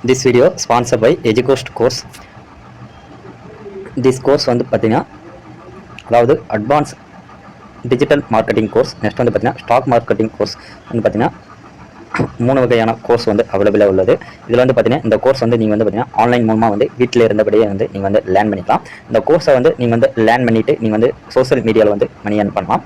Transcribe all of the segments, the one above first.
This video sponsored by EduCoast course. This course வந்து பார்த்தீங்கன்னா அதாவது advance digital marketing course. Next வந்து பார்த்தீங்கன்னா ஸ்டாக் மார்க்கெட்டிங் கோர்ஸ் வந்து பார்த்தீங்கன்னா 3 வகையான கோர்ஸ் வந்து அவைலபிளாக உள்ளது. இதில் வந்து பார்த்தீங்கன்னா இந்த கோர்ஸ் வந்து நீங்கள் வந்து பார்த்தீங்கன்னா ஆன்லைன் மூலமாக வந்து வீட்டில் இருந்தபடியே வந்து நீங்கள் வந்து லேர்ன் பண்ணிக்கலாம். இந்த கோர்ஸை வந்து நீங்கள் வந்து லேர்ன் பண்ணிவிட்டு நீங்கள் வந்து சோஷியல் மீடியாவில் வந்து மணி ஏர்ன் பண்ணலாம்.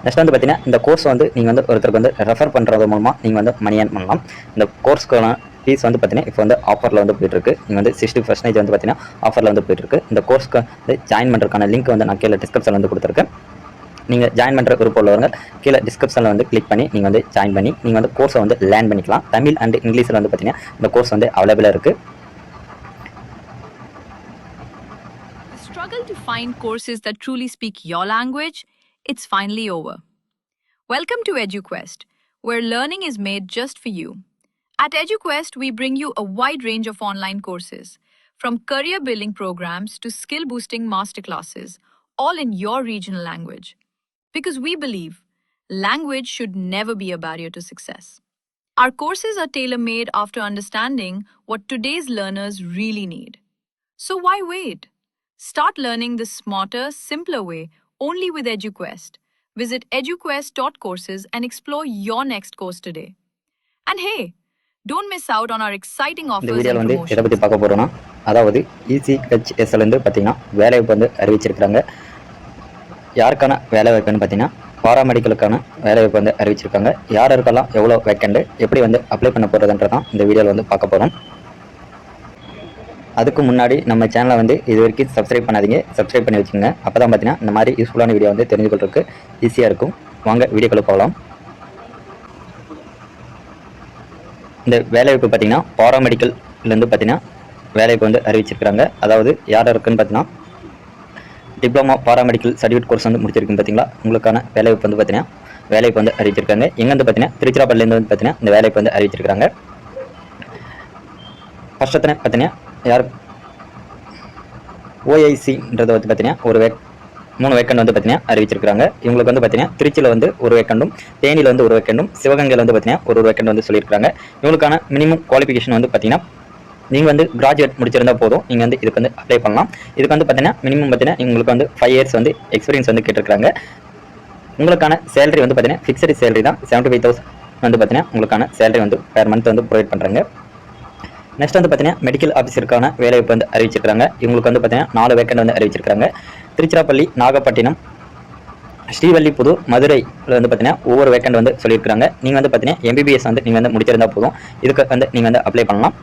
நெக்ஸ்ட் வந்து பார்த்தீங்கன்னா இந்த கோர்ஸ் வந்து நீங்கள் வந்து ஒருத்தருக்கு வந்து ரெஃபர் பண்ணுறது மூலமாக நீங்கள் வந்து மணி ஏர்ன் பண்ணலாம். இந்த கோர்ஸ்க்கான ஃபீஸ் வந்து பார்த்தீங்கன்னா இப்போ வந்து ஆஃபரில் வந்து போயிட்டுருக்கு. நீங்கள் வந்து 60% வந்து பார்த்தீங்கன்னா ஆஃபரில் வந்து போயிட்டுருக்கு. இந்த கோர்ஸ்க்கு வந்து ஜாயின் பண்ணுறதுக்கான லிங்க் வந்து நான் கீழே டிஸ்கிரிப்ஷனில் வந்து கொடுத்துருக்கேன். நீங்கள் ஜாயின் பண்ணுற விருப்பம் உள்ளவங்க கீழே டிஸ்கிரிப்ஷனில் வந்து கிளிக் பண்ணி நீங்கள் வந்து ஜாயின் பண்ணி நீங்கள் வந்து கோர்ஸை வந்து லேர்ன் பண்ணிக்கலாம். தமிழ் அண்ட் இங்கிலீஷில் வந்து பார்த்தீங்கன்னா இந்த கோர்ஸ் வந்து அவைலபிளாக இருக்குது. The struggle to find courses that truly speak your language, it's finally over. Welcome to EduQuest, where learning is made just for you. At EduQuest, we bring you a wide range of online courses, from career building programs to skill boosting masterclasses, all in your regional language. Because we believe language should never be a barrier to success. Our courses are tailor made after understanding what today's learners really need. So why wait? Start learning the smarter, simpler way only with EduQuest. Visit eduquest.courses and explore your next course today. And hey, don't miss out on our exciting offers இந்த வீடியோவில் and வந்து எதை பற்றி promotions. பார்க்க போகிறோன்னா, அதாவது ECHSலேருந்து பார்த்தீங்கன்னா வேலைவாய்ப்பு வந்து அறிவிச்சிருக்கிறாங்க. யாருக்கான வேலைவாய்ப்புன்னு பார்த்தீங்கன்னா பாராமெடிக்கலுக்கான வேலைவாய்ப்பு வந்து அறிவிச்சிருக்காங்க. யாருக்கெல்லாம் எவ்வளோ வேக்கண்டு, எப்படி வந்து அப்ளை பண்ண போகிறதுன்றதான் இந்த வீடியோவில் வந்து பார்க்க போகிறோம். அதுக்கு முன்னாடி நம்ம சேனலை வந்து இது வரைக்கும் சப்ஸ்கிரைப் பண்ணாதீங்க, சப்ஸ்கிரைப் பண்ணி வச்சுங்க. அப்போ தான் பார்த்தீங்கன்னா இந்த மாதிரி யூஸ்ஃபுல்லான வீடியோ வந்து தெரிஞ்சுக்கிறதுக்கு ஈஸியாக இருக்கும். வாங்க வீடியோக்குள்ளே போகலாம். இந்த வேலைவாய்ப்பு பார்த்தீங்கன்னா பாராமெடிக்கல்லேருந்து பார்த்தீங்கன்னா வேலைவாய்ப்பு வந்து அறிவிச்சிருக்கிறாங்க. அதாவது யார் இருக்குன்னு பார்த்தீங்கன்னா டிப்ளமா பாராமெடிக்கல் சர்டிஃபிகேட் கோர்ஸ் வந்து முடிச்சிருக்குன்னு பார்த்தீங்களா, உங்களுக்கான வேலைவாய்ப்பு வந்து பார்த்தீங்கன்னா வேலைவாய்ப்பு வந்து அறிவிச்சிருக்காங்க. எங்கே வந்து பார்த்தீங்கன்னா திருச்சிராப்பள்ளியிலேருந்து வந்து பார்த்தீங்கன்னா இந்த வேலைவாய்ப்பு வந்து அறிவிச்சிருக்காங்க. ஃபர்ஸ்ட் பார்த்தீங்கன்னா யார் ஓஐசின்றது வந்து பார்த்தீங்கன்னா ஒரு 3 வேக்கண்ட் வந்து பார்த்தீங்கன்னா அறிவிச்சிருக்காங்க. இவங்களுக்கு வந்து பார்த்தீங்கன்னா திருச்சியில் வந்து ஒரு வேக்கண்டும், தேனியில் வந்து ஒரு வேக்கண்டும், சிவகங்கையில் வந்து பார்த்தீங்கன்னா ஒரு வேக்கண்ட் வந்து சொல்லியிருக்காங்க. இவங்களுக்கான மினிமம் குவாலிஃபிகேஷன் வந்து பார்த்தீங்கன்னா நீங்கள் வந்து கிராஜுவேட் முடிச்சிருந்தா போதும், நீங்கள் வந்து இதுக்கு வந்து அப்ளை பண்ணலாம். இதுக்கு வந்து பார்த்தீங்கன்னா மினிமம் பார்த்தீங்கன்னா உங்களுக்கு வந்து 5 இயர்ஸ் வந்து எக்ஸ்பீரியன்ஸ் வந்து கேட்டிருக்காங்க. உங்களுக்கான சேலரி வந்து பார்த்தீங்கன்னா ஃபிக்ஸடு சேலரி தான் 75,000 வந்து பார்த்தீங்கன்னா உங்களுக்கான சேலரி வந்து பெர் மந்த் வந்து ப்ரொவைட் பண்ணுறாங்க. நெக்ஸ்ட் வந்து பார்த்தீங்கன்னா மெடிக்கல் ஆஃபீஸருக்கான வேலைவாய்ப்பு வந்து அறிவிச்சிருக்காங்க. இவங்களுக்கு வந்து பார்த்தீங்கன்னா 4 வேக்கண்ட் வந்து அறிவிச்சிருக்காங்க. திருச்சிராப்பள்ளி, நாகப்பட்டினம், ஸ்ரீவல்லிபுதூர், மதுரையில் வந்து பார்த்தீங்கன்னா ஒவ்வொரு வேக்கண்ட் வந்து சொல்லியிருக்காங்க. நீங்கள் வந்து பார்த்தீங்கன்னா எம்பிபிஎஸ் வந்து நீங்கள் வந்து முடிச்சிருந்தா போதும், இதுக்கு வந்து நீங்கள் வந்து அப்ளை பண்ணலாம்.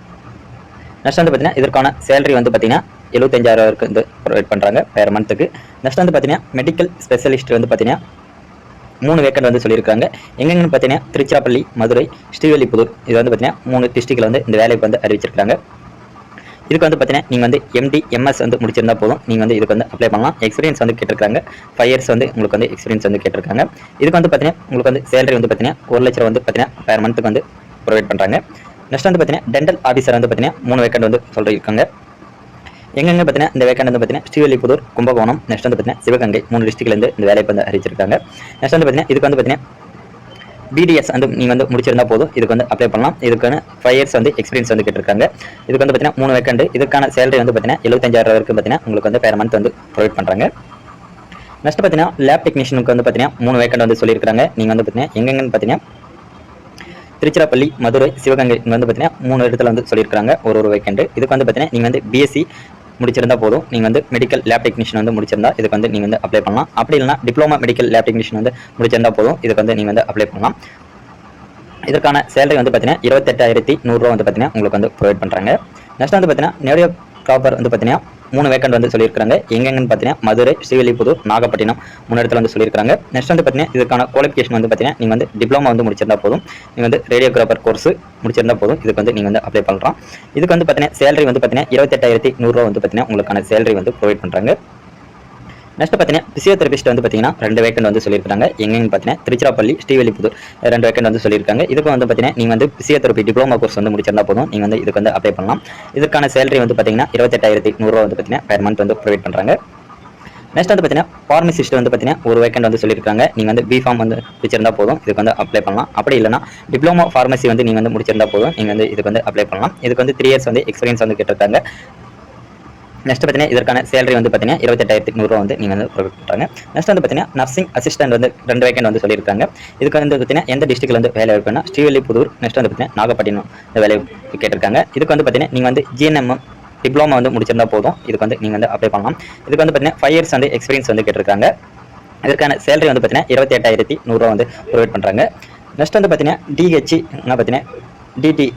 நெக்ஸ்ட் வந்து பார்த்தீங்கன்னா இதற்கான சேலரி வந்து பார்த்தீங்கன்னா 75,000 வந்து ப்ரொவைட் பண்ணுறாங்க பெர் மந்த்துக்கு. நெக்ஸ்ட் வந்து பார்த்தீங்கன்னா மெடிக்கல் ஸ்பெஷலிஸ்ட் வந்து பார்த்தீங்கன்னா 3 வேக்கண்ட் வந்து சொல்லியிருக்காங்க. எங்கெங்கன்னு பார்த்தீங்கன்னா திருச்சிராப்பள்ளி, மதுரை, ஸ்ரீவல்லிபுதூர், இது வந்து பார்த்தீங்கன்னா 3 டிஸ்ட்ரிக்டில் வந்து இந்த வேலைக்கு வந்து அறிவிச்சிருக்காங்க. இதுக்கு வந்து பார்த்தீங்கன்னா நீங்கள் வந்து MD, MS வந்து முடிச்சிருந்தா போதும், நீங்கள் வந்து இதுக்கு வந்து அப்ளை பண்ணலாம். எக்ஸ்பீரியன்ஸ் வந்து கேட்டிருக்காங்க. 5 இயர்ஸ் வந்து உங்களுக்கு வந்து எக்ஸ்பீரியன்ஸ் வந்து கேட்டிருக்காங்க. இதுக்கு வந்து பார்த்தீங்கன்னா உங்களுக்கு வந்து சேலரி வந்து பார்த்தீங்கன்னா 1 லட்சம் வந்து பார்த்தீங்கன்னா பெர் மந்த்துக்கு வந்து ப்ரொவைட் பண்ணுறாங்க. நெக்ஸ்ட் வந்து பார்த்தீங்கன்னா டென்டல் ஆஃபீஸர் வந்து பார்த்தீங்கன்னா 3 வேக்கண்ட் வந்து சொல்லியிருக்காங்க. எங்கெங்க பார்த்தீங்கன்னா இந்த வேக்கண்ட் வந்து பார்த்தீங்கன்னா ஸ்ரீவல்லிபுதூர், கும்பகோணம், நெக்ஸ்ட் வந்து பார்த்தீங்கன்னா சிவகங்கை 3 டிஸ்ட்ரிக்ட்லேருந்து இந்த வேலைக்கு வந்து அறிவிச்சிருக்காங்க. நெக்ஸ்ட் வந்து பார்த்தீங்கன்னா இதுக்கு வந்து பார்த்தீங்கன்னா BDS வந்து நீங்கள் வந்து முடிச்சிருந்தா போதும், இதுக்கு வந்து அப்ளை பண்ணலாம். இதுக்கான 5 இயர்ஸ் வந்து எக்ஸ்பீரியன்ஸ் வந்து கேட்டிருக்காங்க. இதுக்கு வந்து பார்த்தீங்கன்னா 3 வேக்கண்ட். இதுக்கான சேலரி வந்து பார்த்தீங்கன்னா 75,000 வரைக்கும் பார்த்தீங்கன்னா உங்களுக்கு வந்து பெர் மந்த் வந்து ப்ரொவைட் பண்ணுறாங்க. நெக்ஸ்ட் பார்த்தீங்கன்னா லேப் டெக்னீஷியனுக்கு வந்து பார்த்தீங்கன்னா 3 வேக்கண்ட் வந்து சொல்லியிருக்காங்க. நீங்கள் வந்து பார்த்தீங்கன்னா எங்கெங்கன்னு பார்த்தீங்கன்னா திருச்சிராப்பள்ளி, மதுரை, சிவகங்கை இங்கே வந்து பார்த்தீங்கன்னா 3 இடத்துல வந்து சொல்லியிருக்காங்க ஒரு வேக்கண்ட். இதுக்கு வந்து பார்த்தீங்கன்னா நீங்கள் வந்து BSc முடிச்சிருந்தா போதும், நீங்கள் வந்து மெடிக்கல் லேப் டெக்னீஷியன் வந்து முடிச்சிருந்தா இதுக்கு வந்து நீங்கள் வந்து அப்ளை பண்ணலாம். அப்படி இல்லைனா டிப்ளமா மெடிக்கல் லேப் டெக்னீஷியன் வந்து முடிச்சிருந்தா போதும், இதுக்கு வந்து நீங்கள் வந்து அப்ளை பண்ணலாம். இதற்கான சேலரி வந்து பார்த்தீங்கன்னா 28,100 வந்து பார்த்தீங்கன்னா உங்களுக்கு வந்து ப்ரொவைட் பண்ணுறாங்க. நெக்ஸ்ட் வந்து பார்த்தீங்கன்னா நேடியோகிராஃபர் வந்து பார்த்தீங்கன்னா 3 வேக்கண்ட் வந்து சொல்லியிருக்காங்க. எங்கெங்கன்னு பார்த்தீங்கன்னா மதுரை, ஸ்ரீவல்லிபுதூர், நாகப்பட்டினம் 3 இடத்துல வந்து சொல்லியிருக்காங்க. நெக்ஸ்ட் வந்து பார்த்தீங்கன்னா இதுக்கான குவாலிஃபிகேஷன் வந்து பார்த்தீங்கன்னா நீங்கள் வந்து டிப்ளமா வந்து முடிச்சிருந்தா போதும், நீங்கள் வந்து ரேடியோகிராஃபர் கோர்ஸ் முடிச்சிருந்தா போதும், இதுக்கு வந்து நீங்கள் வந்து அப்ளை பண்ணலாம். இதுக்கு வந்து பார்த்தீங்கன்னா சேலரி வந்து பார்த்தீங்கன்னா 28,100 வந்து பார்த்தீங்கன்னா உங்களுக்கான சேலரி வந்து ப்ரொவைட் பண்ணுறாங்க. நெக்ஸ்ட் பார்த்தீங்கன்னா பிசியோதெரபிஸ்ட் வந்து பார்த்தீங்கன்னா 2 வேக்கண்ட் வந்து சொல்லியிருக்காங்க. எங்கன்னு பார்த்தீங்கன்னா திருச்சிராப்பள்ளி, ஸ்ரீவல்லிபுதூர் 2 வேக்கண்ட் வந்து சொல்லியிருக்காங்க. இதுக்கு வந்து பார்த்தீங்கன்னா நீங்கள் வந்து பிசியோதெரபி டிப்ளமா கோர்ஸ் வந்து முடிச்சிருந்தா போதும், நீங்கள் வந்து இதுக்கு வந்து அப்ளை பண்ணலாம். இதுக்கான சேலரி வந்து பார்த்தீங்கன்னா 28,100 வந்து பார்த்தீங்கன்னா பெர் மந்த் வந்து ப்ரொவைட் பண்ணுறாங்க. நெக்ஸ்ட் வந்து பார்த்தீங்கன்னா ஃபார்மசிஸ்ட் வந்து பார்த்தீங்கன்னா ஒரு வேக்கண்ட் வந்து சொல்லியிருக்காங்க. நீங்கள் வந்து பிஃபார்ம் வந்து முடிச்சிருந்தா போதும் இதுக்கு வந்து அப்ளை பண்ணலாம். அப்படி இல்லைனா டிப்ளமோ ஃபார்மசி வந்து நீங்கள் வந்து முடிச்சிருந்தா போதும் நீங்கள் வந்து இதுக்கு வந்து அப்ளை பண்ணலாம். இதுக்கு வந்து 3 இயர்ஸ் வந்து எக்ஸ்பீரியன்ஸ் வந்து கேட்டிருக்காங்க. நெக்ஸ்ட் பார்த்தீங்கன்னா இதற்கான சேலரி வந்து பார்த்தீங்கன்னா 28,100 வந்து நீங்கள் வந்து ப்ரொவைட் பண்ணுறாங்க. நெக்ஸ்ட் வந்து பார்த்தீங்கன்னா நர்சிங் அசிஸ்டன்ட் வந்து 2 வேக்கண்ட் வந்து சொல்லியிருக்காங்க. இதுக்கு வந்து பார்த்தீங்கன்னா எந்த டிஸ்ட்ரிக்ட்ல வந்து வேலை வாய்ப்புனா ஸ்ரீவில்லிபுத்தூர், நெக்ஸ்ட் வந்து பார்த்தீங்கன்னா நாகப்பட்டினம் இந்த வேலை கேட்டிருக்காங்க. இதுக்கு வந்து பார்த்தீங்கன்னா நீங்கள் வந்து ஜிஎன்எம் டிப்ளமா வந்து முடிச்சிருந்தா போதும் இதுக்கு வந்து நீங்கள் வந்து அப்ளை பண்ணலாம். இதுக்கு வந்து பார்த்தீங்கன்னா 5 இயர்ஸ் வந்து எக்ஸ்பீரியன்ஸ் வந்து கேட்டிருக்காங்க. இதற்கான சேலரி வந்து பார்த்தீங்கன்னா 28,100 வந்து ப்ரொவைட் பண்ணுறாங்க. நெக்ஸ்ட் வந்து பார்த்தீங்கன்னா டிஹெச் பார்த்தீங்கன்னா டிடி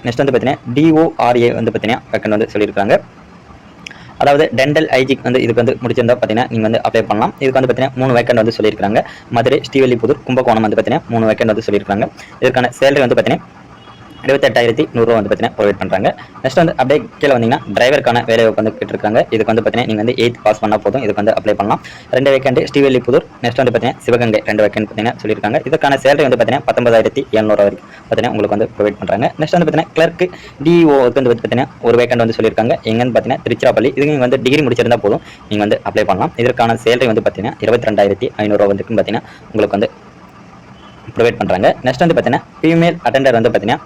நெக்ஸ்ட் வந்து பார்த்தீங்கன்னா டிஓஆர்ஏ வந்து பார்த்தீங்கன்னா வேக்கண்ட் வந்து சொல்லியிருக்காங்க. அதாவது டென்டல் ஐஜிக் வந்து இதுக்கு வந்து முடிச்சிருந்தா பார்த்தீங்கன்னா நீங்கள் வந்து அப்ளை பண்ணலாம். இதுக்கு வந்து பார்த்தீங்கன்னா 3 வேக்கண்ட் வந்து சொல்லியிருக்காங்க. மதுரை, ஸ்ரீவில்லிபுத்தூர், கும்பகோணம் வந்து பார்த்தீங்கன்னா 3 வேக்கண்ட் வந்து சொல்லியிருக்காங்க. இதற்கான சேலரி வந்து பார்த்தீங்கன்னா 28,100 வந்து பார்த்தீங்கன்னா ப்ரொவைட் பண்ணுறாங்க. நெக்ஸ்ட் வந்து அப்படியே கீழே வந்தீங்கன்னா டிரைவருக்கான வேலை வந்து கேட்டிருக்காங்க. இதுக்கு வந்து பார்த்தீங்கன்னா நீங்கள் வந்து 8th பாஸ் பண்ணால் போதும் இதுக்கு வந்து அப்ளை பண்ணலாம். 2 வேக்கண்ட் ஸ்ரீவில்லிபுத்தூர், நெக்ஸ்ட் வந்து பார்த்தீங்கன்னா சிவகங்கை 2 வேக்கண்ட் பார்த்தீங்கன்னா சொல்லியிருக்காங்க. இதுக்கான சேலரி வந்து பார்த்தீங்கன்னா 19,700 வரைக்கும் பார்த்தீங்கன்னா உங்களுக்கு வந்து ப்ரொவைட் பண்ணுறாங்க. நெக்ஸ்ட் வந்து பார்த்தீங்கன்னா கிளர்க்கு டிஓ வந்து பார்த்தீங்கன்னா ஒரு வேக்கண்ட் வந்து சொல்லியிருக்காங்க. எங்கன்னு பார்த்தீங்கன்னா திருச்சிராப்பள்ளி. இதுக்கு நீங்கள் வந்து டிகிரி முடிச்சிருந்தா போதும் நீங்கள் வந்து அப்ளை பண்ணலாம். இதற்கான சேலரி வந்து பார்த்தீங்கன்னா 22,500 வந்து பார்த்தீங்கன்னா உங்களுக்கு வந்து ப்ரொவைட் பண்ணுறாங்க. நெக்ஸ்ட் வந்து பார்த்தீங்கன்னா ஃபீமேல் அட்டெண்டர் வந்து பார்த்தீங்கன்னா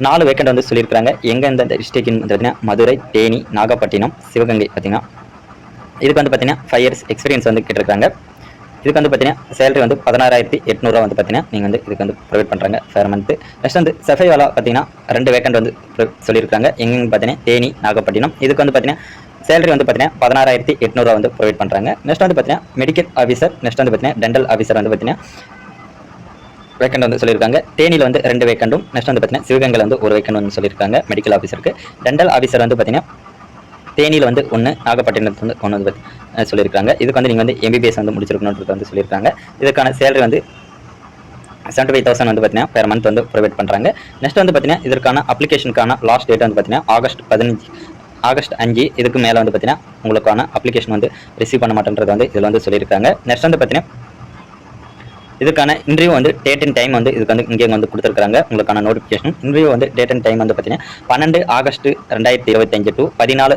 4 வேக்கண்ட் வந்து சொல்லியிருக்காங்க. எங்கே இந்த டிஸ்ட்ரிக்ட்னு பார்த்தீங்கன்னா மதுரை, தேனி, நாகப்பட்டினம், சிவகங்கை பார்த்தீங்கன்னா இதுக்கு வந்து பார்த்தீங்கன்னா 5 இயர்ஸ் எக்ஸ்பீரியன்ஸ் வந்து கேட்டிருக்காங்க. இதுக்கு வந்து பார்த்தீங்கன்னா சேலரி வந்து 16,800 வந்து பார்த்தீங்கன்னா நீங்கள் வந்து இதுக்கு வந்து ப்ரொவைட் பண்ணுறாங்க பெர் மந்த். நெக்ஸ்ட் வந்து சஃபைவாலா பார்த்தீங்கன்னா 2 வேக்கண்ட் வந்து சொல்லியிருக்காங்க. எங்கேன்னு பார்த்தீங்கன்னா தேனி, நாகப்பட்டினம். இதுக்கு வந்து பார்த்தீங்கன்னா சேலரி வந்து பார்த்தீங்கன்னா 16,800 வந்து ப்ரொவைட் பண்ணுறாங்க. நெக்ஸ்ட் வந்து பார்த்தீங்கன்னா மெடிக்கல் ஆஃபீஸர், நெக்ஸ்ட் வந்து பார்த்தீங்கன்னா டென்டல் ஆஃபீஸர் வந்து பார்த்தீங்கன்னா வேக்கண்ட் வந்து சொல்லியிருக்காங்க. தேனியில் வந்து 2 வேக்கண்டும், நெக்ஸ்ட் வந்து பார்த்தீங்கன்னா சிவகங்கையில் வந்து ஒரு வேக்கண்ட் வந்து சொல்லியிருக்காங்க மெடிக்கல் ஆஃபீஸருக்கு. டென்டல் ஆஃபீஸர் வந்து பார்த்தீங்கன்னா தேனியில் வந்து 1, நாகப்பட்டினத்தில் வந்து 1 வந்து சொல்லியிருக்காங்க. இதுக்கு வந்து நீங்கள் வந்து எம்பிபிஎஸ் வந்து முடிச்சிருக்கணுன்றது வந்து சொல்லியிருக்காங்க. இதுக்கான சேலரி வந்து 75,000 வந்து பார்த்தீங்கன்னா பெர் மந்த் வந்து ப்ரொவைட் பண்ணுறாங்க. நெக்ஸ்ட் வந்து பார்த்தீங்கன்னா இதற்கான அப்ளிகேஷனுக்கான லாஸ்ட் டேட் வந்து பார்த்தீங்கன்னா ஆகஸ்ட் 5 இதுக்கு மேலே வந்து பார்த்தீங்கன்னா உங்களுக்கான அப்ளிகேஷன் வந்து ரிசீவ் பண்ண மாட்டேன்றது வந்து இதில் வந்து சொல்லியிருக்காங்க. நெக்ஸ்ட் வந்து பார்த்தீங்கன்னா இதுக்கான இன்டர்வியூ வந்து டேட் அண்ட் டைம் வந்து இதுக்கு வந்து இங்கே வந்து கொடுத்துருக்காங்க. உங்களுக்கான நோட்டிஃபிகேஷன் இன்டர்வியூ வந்து டேட் அண்ட் டைம் வந்து பார்த்தீங்கன்னா 12 ஆகஸ்ட் 2025 டு 14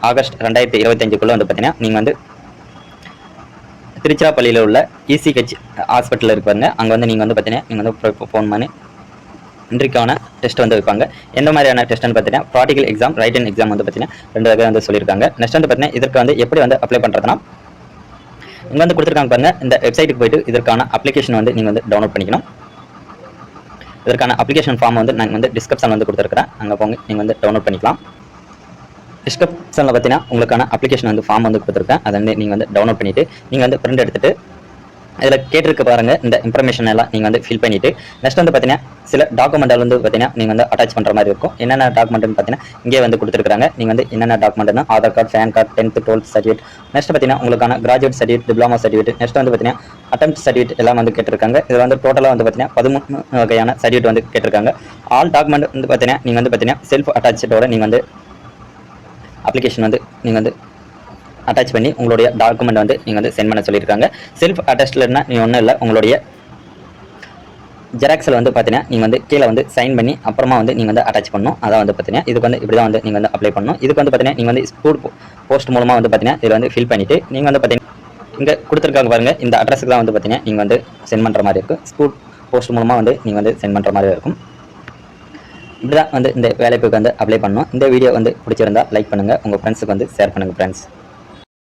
ஆகஸ்ட் 2025 வந்து பார்த்தீங்கன்னா நீங்கள் வந்து திருச்சிராப்பள்ளியில் உள்ள இசிஹெச் ஹாஸ்பிட்டலில் இருப்பாங்க. அங்கே வந்து நீங்கள் வந்து பார்த்தீங்கன்னா நீங்கள் வந்து ஃபோன் பண்ணி இன்றைக்கான டெஸ்ட் வந்து வைப்பாங்க. எந்த மாதிரியான டெஸ்ட்னு பார்த்தீங்கன்னா ப்ராக்டிகல் எக்ஸாம், ரைட்டன் எக்ஸாம் வந்து பார்த்தீங்கன்னா 2 வகை வந்து சொல்லியிருக்காங்க. நெக்ஸ்ட் வந்து பார்த்தீங்கன்னா இதற்கு வந்து எப்படி வந்து அப்ளை பண்ணுறதுனா இங்கே வந்து கொடுத்துருக்காங்க பாருங்க. இந்த வெப்சைட்டுக்கு போயிட்டு இதற்கான அப்ளிகேஷன் வந்து நீங்கள் வந்து டவுன்லோட் பண்ணிக்கணும். இதற்கான அப்ளிகேஷன் ஃபார்ம் வந்து நான் வந்து டிஸ்கிரிப்ஷன் வந்து கொடுத்துருக்கிறேன். அங்கே போங்க நீங்கள் வந்து டவுன்லோட் பண்ணிக்கலாம். டிஸ்கிரிப்ஷனில் பார்த்தீங்கன்னா உங்களுக்கான அப்ளிகேஷன் வந்து ஃபார்ம் வந்து கொடுத்துருக்கேன். அதை வந்து நீங்கள் வந்து டவுன்லோட் பண்ணிவிட்டு நீங்கள் வந்து பிரிண்ட் எடுத்துகிட்டு இதில் கேட்டிருக்க பாருங்க இந்த இன்ஃபர்மேஷன் எல்லாம் நீங்கள் வந்து ஃபில் பண்ணிவிட்டு நெக்ஸ்ட் வந்து பார்த்தீங்கன்னா சில டாக்குமெண்ட் வந்து பார்த்தீங்கன்னா நீங்கள் வந்து அட்டாச் பண்ணுற மாதிரி இருக்கும். என்னென்ன டாக்குமெண்ட்னு பார்த்தீங்கன்னா இங்கே வந்து கொடுத்துருக்காங்க. நீங்கள் வந்து என்னென்ன டாக்குமெண்ட்னா Aadhaar card, PAN card, 10th 12th certificate, next பார்த்தீங்கன்னா உங்களுக்கான graduate certificate, diploma certificate, next வந்து பார்த்தீங்கன்னா அட்டெம்ப்ட் சர்டிஃபிகேட் எல்லாம் வந்து கேட்டிருக்காங்க. இதில் வந்து டோட்டலாக வந்து பார்த்தீங்கன்னா 13 வகையான சர்டிஃபிகேட் வந்து கேட்டிருக்காங்க. ஆல் டாக்குமெண்ட் வந்து பார்த்தீங்கன்னா நீங்கள் வந்து பார்த்தீங்கன்னா செல்ஃப் அட்டாச்சோட நீங்கள் வந்து அப்ளிகேஷன் வந்து நீங்கள் வந்து அட்டாச் பண்ணி உங்களுடைய டாக்குமெண்ட் வந்து நீங்கள் வந்து சென்ட் பண்ண சொல்லியிருக்காங்க. செல்ஃப் அட்டாச்ட்லன்னா நீங்கள் ஒன்றும் இல்லை, உங்களுடைய ஜெராக்ஸில் வந்து பார்த்தீங்கன்னா நீங்கள் வந்து கீழே வந்து சைன் பண்ணி அப்புறமா வந்து நீங்கள் வந்து அட்டாச் பண்ணணும். அதான் வந்து பார்த்தீங்கன்னா இதுக்கு வந்து இப்படி தான் வந்து நீங்கள் வந்து அப்ளை பண்ணணும். இதுக்கு வந்து பார்த்தீங்கன்னா நீங்கள் வந்து ஸ்பீட் போஸ்ட் மூலமாக வந்து பார்த்தீங்கன்னா இதில் வந்து ஃபில் பண்ணிவிட்டு நீங்கள் வந்து பார்த்தீங்கன்னா இங்கே கொடுத்துருக்காங்க பாருங்கள். இந்த அட்ரஸுக்கு தான் வந்து பார்த்தீங்கன்னா நீங்கள் வந்து சென்ட் பண்ணுற மாதிரி இருக்கும். ஸ்பீட் போஸ்ட் மூலமாக வந்து நீங்கள் வந்து சென்ட் பண்ணுற மாதிரி இருக்கும். இப்படி தான் வந்து இந்த வேலைக்கு வந்து அப்ளை பண்ணணும். இந்த வீடியோ வந்து பிடிச்சிருந்தா லைக் பண்ணுங்கள், உங்கள் ஃப்ரெண்ட்ஸுக்கு வந்து ஷேர் பண்ணுங்கள் ஃப்ரெண்ட்ஸ்.